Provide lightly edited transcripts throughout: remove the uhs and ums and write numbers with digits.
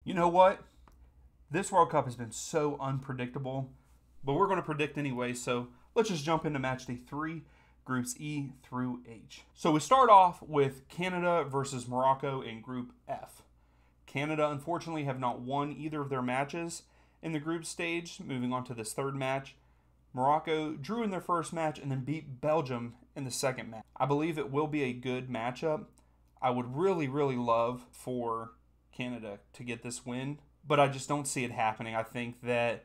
You know what? This World Cup has been so unpredictable, but we're going to predict anyway, so let's just jump into match day 3, groups E through H. So we start off with Canada versus Morocco in Group F. Canada, unfortunately, have not won either of their matches in the group stage. Moving on to this third match, Morocco drew in their first match and then beat Belgium in the second match. I believe it will be a good matchup. I would really love for Canada to get this win, but I just don't see it happening. I think that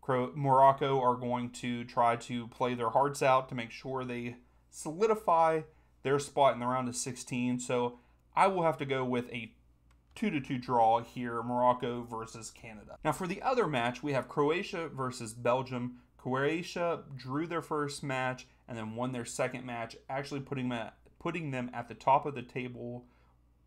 Morocco are going to try to play their hearts out to make sure they solidify their spot in the round of 16. So I will have to go with a 2-2 draw here, Morocco versus Canada. Now for the other match, we have Croatia versus Belgium. Croatia drew their first match and then won their second match, actually putting them at the top of the table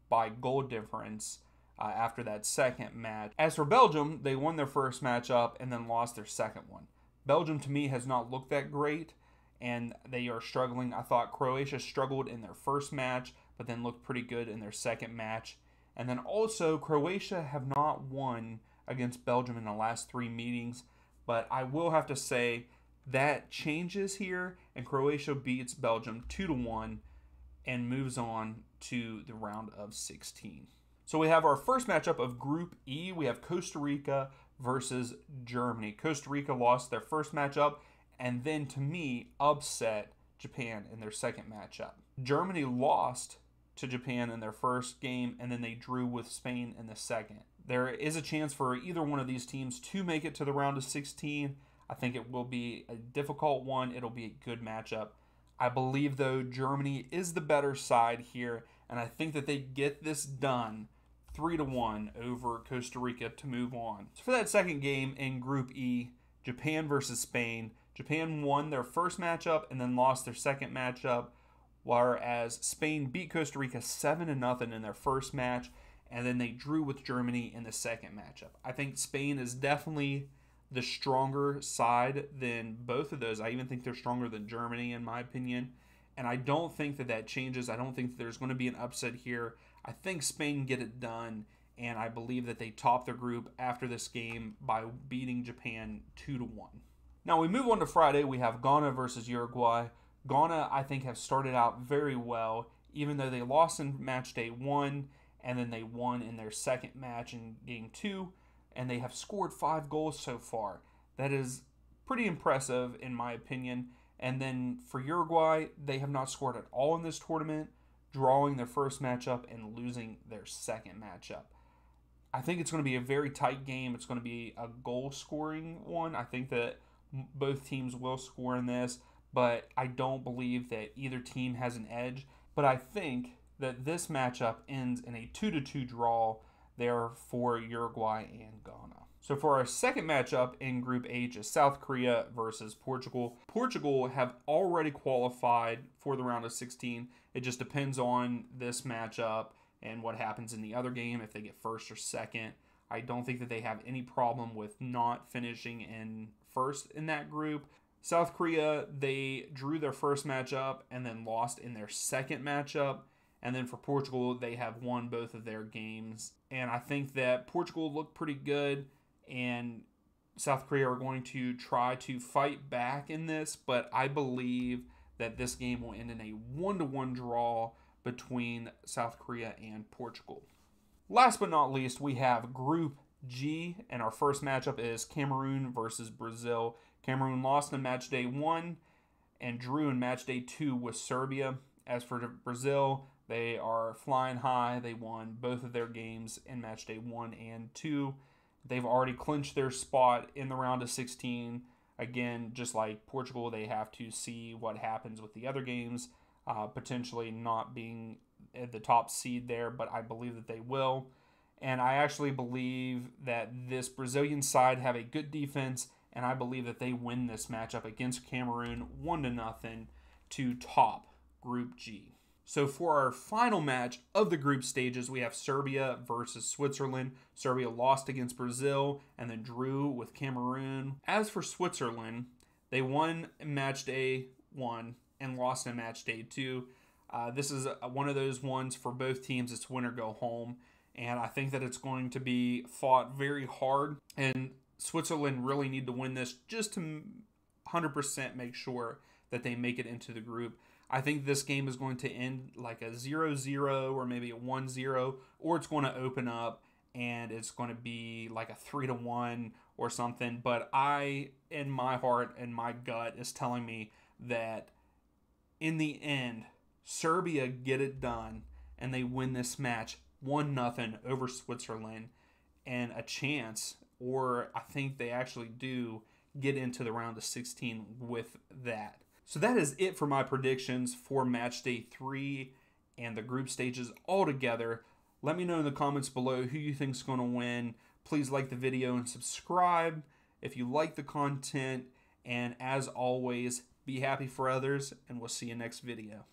by goal difference after that second match. As for Belgium, they won their first match up and then lost their second one. Belgium, to me, has not looked that great, and they are struggling. I thought Croatia struggled in their first match, but then looked pretty good in their second match. And then also, Croatia have not won against Belgium in the last 3 meetings, but I will have to say that changes here, and Croatia beats Belgium 2-1 and moves on to the round of 16. So we have our first matchup of Group E. We have Costa Rica versus Germany. Costa Rica lost their first matchup and then, to me, upset Japan in their second matchup. Germany lost to Japan in their first game, and then they drew with Spain in the second. There is a chance for either one of these teams to make it to the round of 16. I think it will be a difficult one. It'll be a good matchup. I believe, though, Germany is the better side here, and I think that they get this done 3-1 over Costa Rica to move on. So for that second game in Group E, Japan versus Spain, Japan won their first matchup and then lost their second matchup, whereas Spain beat Costa Rica 7-0 in their first match, and then they drew with Germany in the second matchup. I think Spain is definitely the stronger side than both of those. I even think they're stronger than Germany, in my opinion. And I don't think that changes. I don't think that there's going to be an upset here. I think Spain get it done, and I believe that they top their group after this game by beating Japan 2-1. Now we move on to Friday. We have Ghana versus Uruguay. Ghana, I think, have started out very well, even though they lost in match day 1, and then they won in their second match in game 2, and they have scored 5 goals so far. That is pretty impressive, in my opinion. And then for Uruguay, they have not scored at all in this tournament, drawing their first matchup and losing their second matchup. I think it's going to be a very tight game. It's going to be a goal-scoring one. I think that both teams will score in this, but I don't believe that either team has an edge. But I think that this matchup ends in a 2-2 draw there for Uruguay and Ghana. So for our second matchup in Group H is South Korea versus Portugal. Portugal have already qualified for the round of 16. It just depends on this matchup and what happens in the other game, if they get first or second. I don't think that they have any problem with not finishing in first in that group. South Korea, they drew their first matchup and then lost in their second matchup. And then for Portugal, they have won both of their games. And I think that Portugal looked pretty good, and South Korea are going to try to fight back in this, but I believe that this game will end in a 1-1 draw between South Korea and Portugal. Last but not least, we have Group G, and our first matchup is Cameroon versus Brazil. Cameroon lost in match day 1 and drew in match day 2 with Serbia. As for Brazil, they are flying high. They won both of their games in match day 1 and 2. They've already clinched their spot in the round of 16. Again, just like Portugal, they have to see what happens with the other games, potentially not being at the top seed there, but I believe that they will. And I actually believe that this Brazilian side have a good defense, and I believe that they win this matchup against Cameroon 1-0 to top Group G. So for our final match of the group stages, we have Serbia versus Switzerland. Serbia lost against Brazil and then drew with Cameroon. As for Switzerland, they won match day 1 and lost in match day 2. This is one of those ones for both teams. It's win or go home. and I think that it's going to be fought very hard. And Switzerland really need to win this just to 100% make sure that they make it into the group. I think this game is going to end like a 0-0 or maybe a 1-0, or it's going to open up and it's going to be like a 3-1 or something. But I, in my heart and my gut, is telling me that in the end, Serbia get it done and they win this match 1-0 over Switzerland, and a chance, or I think they actually do get into the round of 16 with that. So that is it for my predictions for match day 3 and the group stages all together. Let me know in the comments below who you think is going to win. Please like the video and subscribe if you like the content. And as always, be happy for others, and we'll see you next video.